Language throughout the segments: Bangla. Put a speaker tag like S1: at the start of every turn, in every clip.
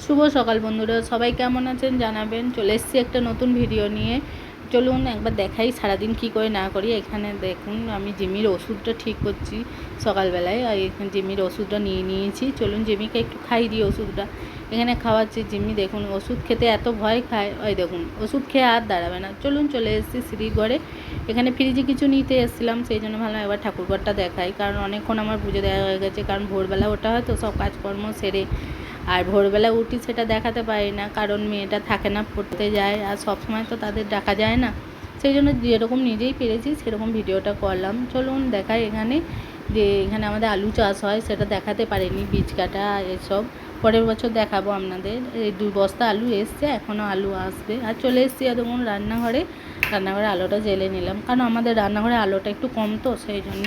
S1: শুভ সকাল বন্ধুরা, সবাই কেমন আছেন জানাবেন। চলে এসেছি একটা নতুন ভিডিও নিয়ে। চলুন একবার দেখাই সারাদিন কি করে না করি। এখানে দেখুন আমি জিমির ওষুধটা ঠিক করছি সকালবেলায়, আর এখানে জিমির ওষুধটা নিয়ে নিয়েছি। চলুন জিমিকে একটু খাই দিই ওষুধটা। এখানে খাওয়াচ্ছি। জিমি দেখুন ওষুধ খেতে এত ভয় খায়, ওই দেখুন ওষুধ খেয়ে আর দাঁড়াবে না। চলুন চলে এসেছি সিঁড়ির ঘরে। এখানে ফ্রিজে কিছু নিতে এসেছিলাম, সেই জন্য ভাবলাম এবার ঠাকুরঘরটা দেখাই, কারণ অনেকক্ষণ আমার পুজো দেওয়া হয়ে গেছে। কারণ ভোরবেলা ওটা হয়তো সব কাজকর্ম সেরে, আর ভোরবেলা উঠি সেটা দেখাতে পারি না, কারণ মেয়েটা থাকে না, পড়তে যায়, আর সব সময় তো তাদের ডাকা যায় না। সেই জন্য যেরকম নিজেই পেরেছি সেরকম ভিডিওটা করলাম। চলুন দেখাই এখানে যে এখানে আমাদের আলু চাষ হয়, সেটা দেখাতে পারিনি, বীজ কাটা এসব পরের বছর দেখাবো আপনাদের। এই 2 বস্তা আলু এসছে, এখনও আলু আসবে। আর চলে এসেছি দেখুন রান্নাঘরে আলোটা জ্বেলে নিলাম, কারণ আমাদের রান্নাঘরে আলোটা একটু কম তো সেই জন্য।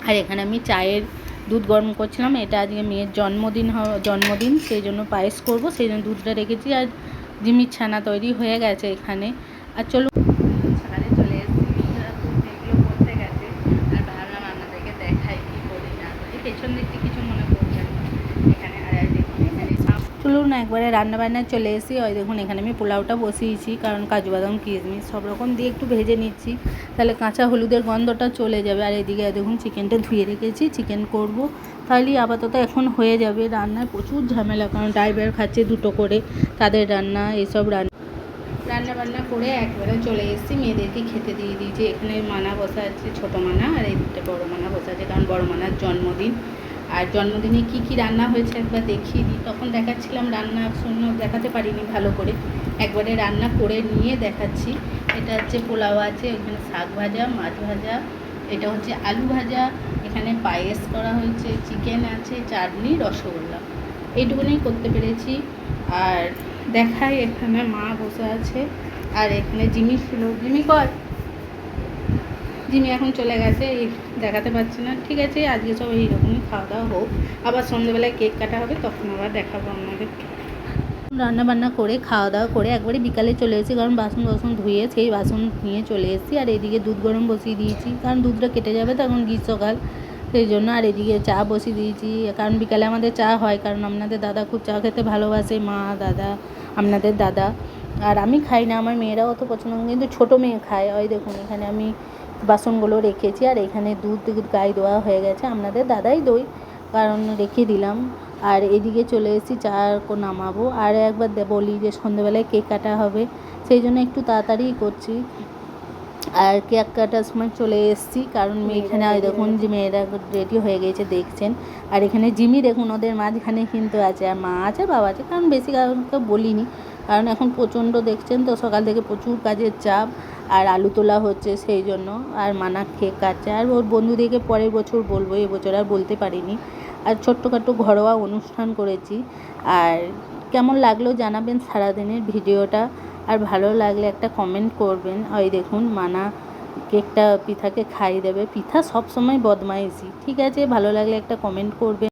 S1: আর এখানে আমি চায়ের দুধ গরম করছিলাম। এটা আজকে মেয়ের জন্মদিন, সেই জন্য পায়েস করব, সেই জন্য দুধটা রেখেছি। আর জিমির ছানা তৈরি হয়ে গেছে এখানে। আর চলুন ছাড়ে চলে এসেছি, এগুলো করতে গেছে, আর ভাবলাম আপনাদেরকে দেখাই কী করি না করি। পেছন দিকটি কিছু মনে করবেন না। এখানে আর দেখুন এখানে চলুন একবারে রান্নাবান্নায় চলে এসেছি। ওই দেখুন এখানে আমি পোলাওটা বসিয়েছি, কারণ কাজু বাদাম কিশমিশ সব রকম দিয়ে একটু ভেজে নিচ্ছি, তাহলে কাঁচা হলুদের গন্ধটা চলে যাবে। আর এদিকে দেখুন চিকেনটা ধুয়ে রেখেছি, চিকেন করব, তাহলেই আপাতত এখন হয়ে যাবে। রান্নার প্রচুর ঝামেলা, কারণ ড্রাইভার খাচ্ছে 2টো করে, তাদের রান্না এইসব রান্না করে একবারে চলে এসেছি। মেয়েদেরকে খেতে দিয়ে দিয়েছি। এখানে মানা বসা আছে, ছোটো মানা, আর এই দিকটা বড়ো মানা বসা আছে, কারণ বড়ো মানার জন্মদিন। আর জন্মদিনে কি কি রান্না হয়েছে একবার দেখিয়ে দিই। তখন দেখাচ্ছিলাম রান্না শূন্য, দেখাতে পারিনি ভালো করে, একবারে রান্না করে নিয়ে দেখাচ্ছি। এটা হচ্ছে পোলাও আছে, এখানে শাক ভাজা, মাছ ভাজা, এটা হচ্ছে আলু ভাজা, এখানে পায়েস করা হয়েছে, চিকেন আছে, চাটনি, রসগোল্লা, এইটুকুনি করতে পেরেছি। আর দেখাই এখানে মা বসে আছে, আর এখানে জিমি ছিল। জিমি এখন চলে গেছে, এই দেখাতে পারছি না। ঠিক আছে, আজকে সব এইরকমই খাওয়া দাওয়া হোক, আবার সন্ধ্যেবেলায় কেক কাটা হবে, তখন আবার দেখাবো আপনাদের। রান্নাবান্না করে খাওয়া দাওয়া করে একবারে বিকালে চলে এসেছি, কারণ বাসন ধুয়ে সেই বাসন নিয়ে চলে এসেছি। আর এদিকে দুধ গরম বসিয়ে দিয়েছি, কারণ দুধটা কেটে যাবে তো এখন গ্রীষ্মকাল, সেই জন্য। আর এদিকে চা বসিয়ে দিয়েছি, কারণ বিকালে আমাদের চা হয়, কারণ আপনাদের দাদা খুব চা খেতে ভালোবাসে, মা, দাদা, আপনাদের দাদা। আর আমি খাই না, আমার মেয়েরাও অত পছন্দ করে, কিন্তু ছোটো মেয়ে খায়। ওই দেখুন এখানে আমি বাসনগুলো রেখেছি, আর এখানে দুধ গায়ে দেওয়া হয়ে গেছে, আপনাদের দাদাই দই, কারণ রেখে দিলাম। আর এদিকে চলে এসেছি চা নামাবো। আর একবার বলি যে সন্ধ্যেবেলায় কেক কাটা হবে, সেই জন্য একটু তাড়াতাড়ি করছি। আর কেক কাটার সময় চলে এসেছি, কারণ এখানে দেখুন যে মেয়েরা রেডি হয়ে গেছে দেখছেন। আর এখানে জিমি দেখুন ওদের মাঝখানে কিন্তু আছে, আর মা আছে, বাবা আছে, কারণ বেশি কাউকে বলিনি, কারণ এখন প্রচণ্ড দেখছেন তো সকাল থেকে প্রচুর কাজের চাপ, আর আলু তোলা হচ্ছে সেই জন্য। আর মানা কেক কাটছে, আর ওর বন্ধুদেরকে পরের বছর বলবো, এবছর আর বলতে পারিনি। আর ছোট্টখাটো ঘরোয়া অনুষ্ঠান করেছি। আর কেমন লাগলো জানাবেন সারাদিনের ভিডিওটা, আর ভালো লাগলে একটা কমেন্ট করবেন। ওই দেখুন মানা কেকটা পিঠাকে খাইয়ে দেবে। পিঠা সব সময় বদমাইশি। ঠিক আছে, ভালো লাগলে একটা কমেন্ট করবেন।